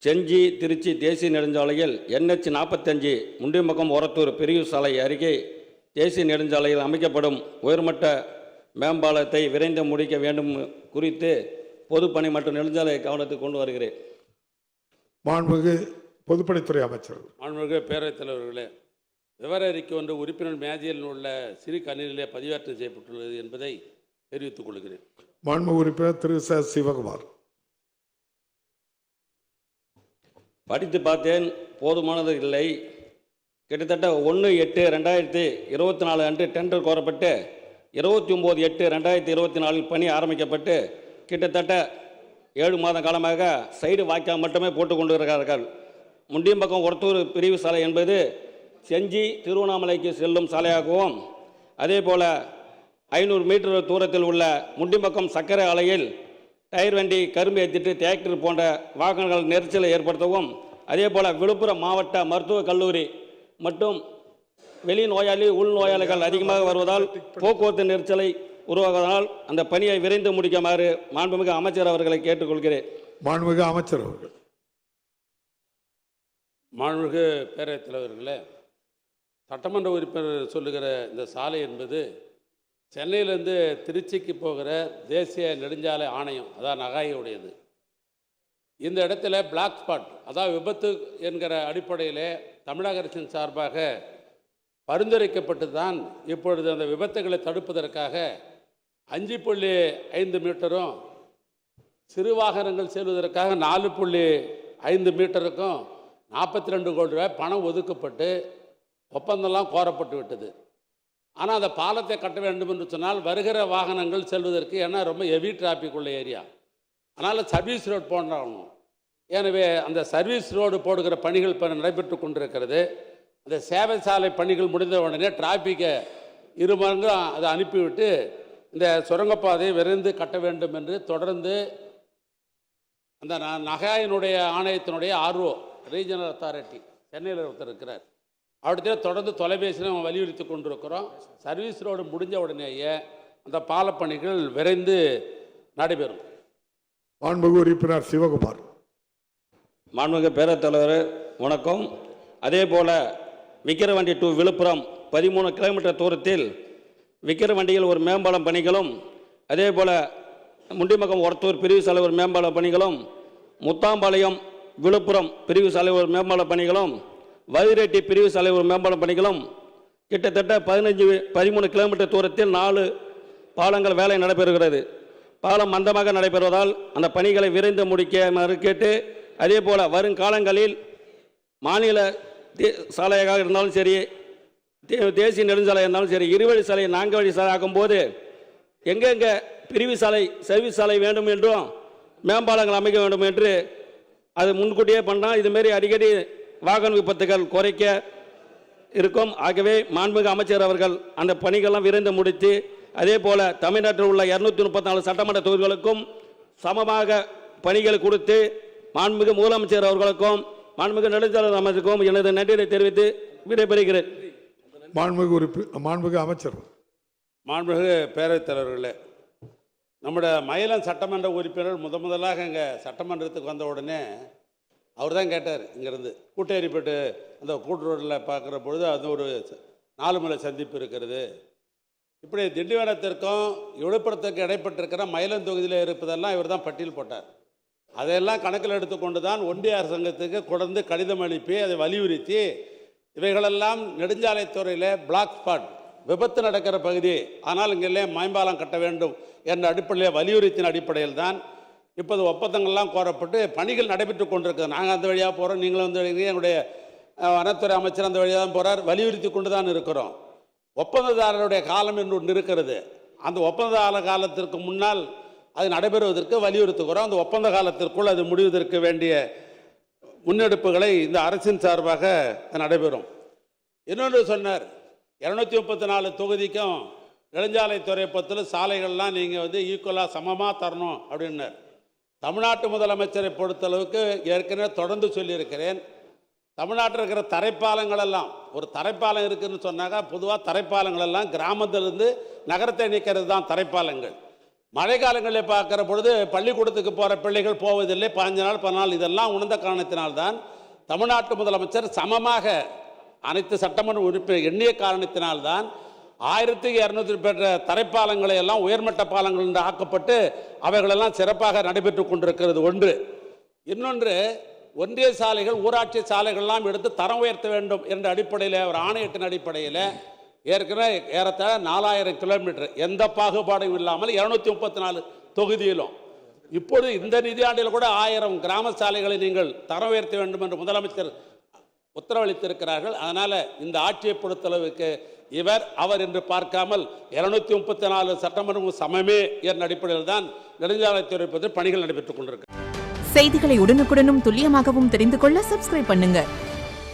செஞ்சி திருச்சி தேசிய நெடுஞ்சாலையில் NH 45 முண்டியம்பக்கம் ஒரத்தூர் பிரிவு சாலை அருகே தேசிய நெடுஞ்சாலையில் அமைக்கப்படும் உயர்மட்ட மேம்பாலத்தை விரைந்து முடிக்க வேண்டும் குறித்து பொதுப்பணி மற்றும் நெடுஞ்சாலை கவனத்துக்கு கொண்டு வருகிறேன். மாண்புமிகு பொதுப்பணித்துறை அமைச்சர். மாண்புமிகு பேரவைத் தலைவர்களே, விவர அறிக்கை ஒன்று உறுப்பினர் மேஜையில் உள்ள சிறு கணினிலே பதிவேற்றம் செய்யப்பட்டுள்ளது என்பதை தெரிவித்துக் கொள்கிறேன். மாண்புமிகு உறுப்பினர் திரு ச. சிவகுமார். படித்து பார்த்தேன், போதுமானது இல்லை. கிட்டத்தட்ட 1/8/2024 அன்று டெண்டர் கோரப்பட்டு 29/8/2024 பணி ஆரம்பிக்கப்பட்டு கிட்டத்தட்ட 7 மாத காலமாக சைடு வாய்க்கால் மட்டுமே போட்டு கொண்டு இருக்கிறார்கள். முண்டியம்பக்கம் ஒரத்தூர் பிரிவு சாலை என்பது செஞ்சி திருவண்ணாமலைக்கு செல்லும் சாலையாகவும், அதே போல் 500 மீட்டர் தூரத்தில் உள்ள முண்டியம்பக்கம் சக்கரை ஆலையில் டயர் வண்டி கரும்பு ஏற்றிட்டு டிராக்டர் போன்ற வாகனங்கள் நெரிசலை ஏற்படுத்தவும், அதே போல் விழுப்புரம் மாவட்ட மருத்துவக் கல்லூரி மற்றும் வெளி நோயாளி உள் நோயாளிகள் அதிகமாக வருவதால் போக்குவரத்து நெரிசலை உருவாகுவதால் அந்த பணியை விரைந்து முடிக்குமாறு மாண்புமிகு அமைச்சர் அவர்களை கேட்டுக்கொள்கிறேன். மாண்புமிகு அமைச்சர் அவர்கள். மாண்புமிகு பேரவைத் தலைவர்களே, சட்டமன்ற உறுப்பினர் சொல்லுகிற இந்த சாலை என்பது சென்னையிலேருந்து திருச்சிக்கு போகிற தேசிய நெடுஞ்சாலை ஆணையம், அதான் நகாயுடையது. இந்த இடத்துல பிளாக் ஸ்பாட், அதாவது விபத்து என்கிற அடிப்படையில் தமிழக அரசின் சார்பாக பரிந்துரைக்கப்பட்டு தான் இப்பொழுது அந்த விபத்துகளை தடுப்பதற்காக 5.5 மீட்டரும் சிறு வாகனங்கள் செல்வதற்காக 4.5 மீட்டருக்கும் 42 கோடி ரூபாய் பணம் ஒதுக்கப்பட்டு ஒப்பந்தம்லாம் கோரப்பட்டு விட்டது. ஆனால் அந்த பாலத்தை கட்ட வேண்டும் என்று சொன்னால் வருகிற வாகனங்கள் செல்வதற்கு, ஏன்னா ரொம்ப ஹெவி டிராஃபிக் உள்ள ஏரியா, அதனால் சர்வீஸ் ரோடு போடணும். எனவே அந்த சர்வீஸ் ரோடு போடுகிற பணிகள் இப்போ நடைபெற்று கொண்டிருக்கிறது. அந்த சேவை சாலை பணிகள் முடிந்த உடனே டிராஃபிக்கை 2 மடங்கு அதை அனுப்பிவிட்டு இந்த சுரங்கப்பாதையை விரைந்து கட்ட வேண்டும் என்று தொடர்ந்து அந்த நகாயினுடைய ஆணையத்தினுடைய RO ரீஜனல் அத்தாரிட்டி சென்னையில் ஒருத்தர் இருக்கிறார், அவர்கிட்ட தொடர்ந்து தொலைபேசியில் நம்ம வலியுறுத்தி கொண்டிருக்கிறோம். சர்வீஸ் ரோடு முடிஞ்ச உடனேயே அந்த பாலப்பணிகள் விரைந்து நடைபெறும். மாண்புமிகு உறுப்பினர் சிவகுமார். மாண்புமிகு பேரவைத் தலைவர் வணக்கம். அதே போல் விக்கிரவாண்டி டு விழுப்புரம் 13 கிலோமீட்டர் தூரத்தில் விக்கிரவாண்டியில் ஒரு மேம்பாலம் பணிகளும், அதே போல் முண்டியம்பக்கம் ஒரத்தூர் பிரிவு சாலை ஒரு மேம்பால பணிகளும், முத்தாம்பாளையம் விழுப்புரம் பிரிவு சாலை ஒரு மேம்பால பணிகளும், வதிரெட்டி பிரிவு சாலை ஒரு மேம்பால பணிகளும் கிட்டத்தட்ட 13 கிலோமீட்டர் தூரத்தில் 4 பாலங்கள் வேலை நடைபெறுகிறது. பாலம் மந்தமாக நடைபெறுவதால் அந்த பணிகளை விரைந்து முடிக்குமாறு கேட்டு, அதே போல் வருங்காலங்களில் மாநில சாலையாக இருந்தாலும் சரி, தேசிய நெடுஞ்சாலையாக இருந்தாலும் சரி, 2 வழி சாலை 4 வழி சாலை ஆக்கும்போது எங்கெங்கே பிரிவு சாலை சர்வீஸ் சாலை வேண்டும் என்றும் மேம்பாலங்கள் அமைக்க வேண்டும் என்று அது முன்கூட்டியே பண்ணால் இதுமாரி அடிக்கடி வாகன விபத்துகள் குறைக்க இருக்கும். ஆகவே மாண்புமிகு அமைச்சர் அவர்கள் அந்த பணிகள்லாம் விரைந்து முடித்து, அதே போல் தமிழ்நாட்டில் உள்ள 234 சட்டமன்ற தொகுதிகளுக்கும் சமமாக பணிகள் கொடுத்து மாண்புமிகு முதலமைச்சர் அவர்களுக்கும் மாண்புமிகு நெடுஞ்சாலை அமைச்சருக்கும் எனது நன்றியை தெரிவித்து விடைபெறுகிறேன். மாண்புமிகு அமைச்சர். மாண்புமிகு பேரவைத் தலைவர்களே, நம்முடைய மயிலம் சட்டமன்ற உறுப்பினர் முதலாக இங்கே சட்டமன்றத்துக்கு வந்த உடனே அவர் தான் கேட்டார், இங்கேருந்து கூட்டேரிப்பட்டு அந்த கூட்டுரோட்டில் பார்க்குற பொழுது அது ஒரு 4 மலை சந்திப்பு இருக்கிறது, இப்படி திண்டிவனத்திற்கும் விழுப்புரத்துக்கு இடைப்பட்டிருக்கிற மயிலம் தொகுதியில் இருப்பதெல்லாம் இவர் தான் பட்டியல் போட்டார். அதையெல்லாம் கணக்கில் எடுத்துக்கொண்டு தான் ஒன்றிய அரசாங்கத்துக்கு தொடர்ந்து கடிதம் அனுப்பி அதை வலியுறுத்தி இவைகளெல்லாம் நெடுஞ்சாலைத்துறையில் பிளாக் ஸ்பாட் விபத்து நடக்கிற பகுதி, ஆனால் இங்கெல்லாம் மேம்பாலம் கட்ட வேண்டும் என்ற அடிப்படையில் வலியுறுத்தின அடிப்படையில் தான் இப்போது ஒப்பந்தங்கள்லாம் கோரப்பட்டு பணிகள் நடைபெற்று கொண்டிருக்குது. நாங்கள் அந்த வழியாக போகிறோம், நீங்களும் வந்து என்னுடைய வனத்துறை அமைச்சர் அந்த வழியாக தான் போகிறார், வலியுறுத்தி கொண்டு தான் இருக்கிறோம். ஒப்பந்ததாரருடைய காலம் என்று ஒன்று இருக்கிறது. அந்த ஒப்பந்ததாரர் காலத்திற்கு முன்னால் அது நடைபெறுவதற்கு வலியுறுத்துகிறோம். அந்த ஒப்பந்த காலத்திற்குள் அது முடிவதற்கு வேண்டிய முன்னெடுப்புகளை இந்த அரசின் சார்பாக நடைபெறும். இன்னொன்று சொன்னார், 234 தொகுதிக்கும் நெடுஞ்சாலைத்துறை பற்றில் சாலைகள்லாம் நீங்கள் வந்து ஈக்குவலாக சமமாக தரணும் அப்படின்னார். தமிழ்நாட்டு முதலமைச்சரை பொறுத்தளவுக்கு ஏற்கனவே தொடர்ந்து சொல்லியிருக்கிறேன், தமிழ்நாட்டில் இருக்கிற தரைப்பாலங்கள் எல்லாம், ஒரு தரைப்பாலம் இருக்குதுன்னு சொன்னாங்க, பொதுவாக தரைப்பாலங்கள் எல்லாம் கிராமத்திலிருந்து நகரத்தை இணைக்கிறது தான் தரைப்பாலங்கள். மழை காலங்களில் பார்க்குற பொழுது பள்ளிக்கூடத்துக்கு போகிற பிள்ளைகள் போவதில்லை, 15 நாள் 10 நாள். இதெல்லாம் உணர்ந்த காரணத்தினால்தான் தமிழ்நாட்டு முதலமைச்சர் சமமாக அனைத்து சட்டமன்ற உறுப்பினர் எண்ணிய காரணத்தினால்தான் 1200 பெற்ற தரைப்பாலங்களை எல்லாம் உயர்மட்ட பாலங்கள் என்று ஆக்கப்பட்டு அவைகளெல்லாம் சிறப்பாக நடைபெற்று கொண்டிருக்கிறது. ஒன்று. இன்னொன்று, ஒன்றிய சாலைகள் ஊராட்சி சாலைகள்லாம் எடுத்து தரம் உயர்த்த வேண்டும் என்ற அடிப்படையில் ஒரு ஆணையத்தின் அடிப்படையில் ஏற்கனவே ஏறத்தாழ 4000 கிலோமீட்டர் எந்த பாகுபாடும் இல்லாமல் 234 தொகுதியிலும் இப்பொழுது இந்த நிதியாண்டில் கூட 1000 கிராம சாலைகளை நீங்கள் தரம் உயர்த்த வேண்டும் என்று முதலமைச்சர் உத்தரவளித்திருக்கிறார்கள். அதனால் இந்த ஆட்சியை பொறுத்தளவுக்கு இவர் அவர் என்று பார்க்காமல் 234 சட்டமன்றமும் சமமே என்ற அடிப்படையில் தான் நெடுஞ்சாலைத்துறை பணிகள் நடைபெற்றுக் கொண்டிருக்கிறது. செய்திகளை உடனுக்குடனும் துல்லியமாகவும் தெரிந்து கொள்ள சப்ஸ்கிரைப் பண்ணுங்க.